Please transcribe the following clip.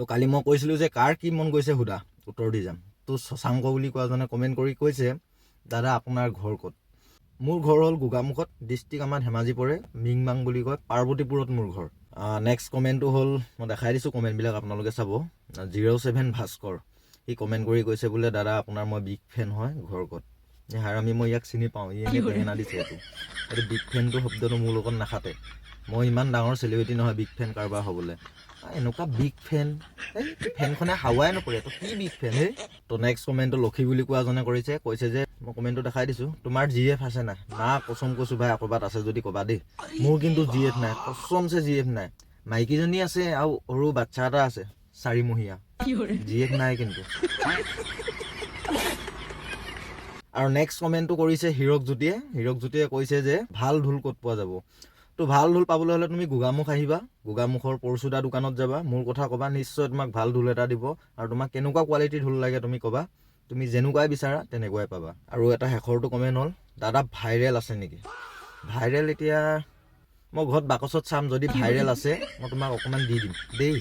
তো কালি মই কৈছিলোঁ যে কাৰ কি মন গৈছে সুধা, উত্তৰ দি যাম। তো শশাংক বুলি কোৱাজনে কমেণ্ট কৰি কৈছে, দাদা আপোনাৰ ঘৰ ক'ত? মোৰ ঘৰ হ'ল গোগামুখত, ডিষ্ট্ৰিক্ট আমাৰ ধেমাজি পৰে, মিংমাং বুলি কয়, পাৰ্বতীপুৰত মোৰ ঘৰ। নেক্সট কমেণ্টটো হ'ল, মই দেখাই দিছোঁ কমেণ্টবিলাক আপোনালোকে চাব। 07 ভাস্কৰ, সি কমেণ্ট কৰি কৈছে বোলে দাদা আপোনাৰ মই বিগ ফেন হয়, ঘৰ ক'ত? হাৰামি মই ইয়াক চিনি পাওঁ, ই এনেই বেঙেনা দিছে এইটো বিগ ফেনটো শব্দটো মোৰ লগত নাখাতে। মই ইমান ডাঙৰ চেলিব্ৰিটি নহয় বিগ ফেন কাৰোবাৰ হ'বলৈ। এনেকুৱা বিগ ফেন, এই ফেনখনে হাৱাই নপৰে, তো কি বিগ ফেন হে? তো নেক্সট কমেণ্টটো লক্ষী বুলি কোৱাজনে কৈছে যে মই কমেণ্টটো দেখাই দিছোঁ, তোমাৰ GF আছে নাই? না কচম কৈছোঁ ভাই, ক'ৰবাত আছে যদি ক'বা দেই। মোৰ কিন্তু GF নাই, কচমছে GF নাই। মাইকীজনী আছে আৰু সৰু বাচ্চা এটা আছে 4 মহীয়া, GF নাই কিন্তু। আৰু নেক্সট কমেণ্টটো কৰিছে হীৰক জ্যোতিয়ে কৈছে যে ভাল ঢোল ক'ত পোৱা যাব? তো ভাল ঢোল পাবলৈ হ'লে তুমি গোগামুখ আহিবা, গোগামুখৰ পৰশুদা দোকানত যাবা, মোৰ কথা ক'বা, নিশ্চয় তোমাক ভাল ঢোল এটা দিব। আৰু তোমাক কেনেকুৱা কোৱালিটিৰ ঢোল লাগে তুমি ক'বা, তুমি যেনেকুৱাই বিচাৰা তেনেকুৱাই পাবা। আৰু এটা শেষৰটো কমেণ্ট হ'ল, দাদা ভাইৰেল আছে নেকি? ভাইৰেল এতিয়া মই ঘৰত বাকচত চাম, যদি ভাইৰেল আছে মই তোমাক অকণমান দি দিম দেই।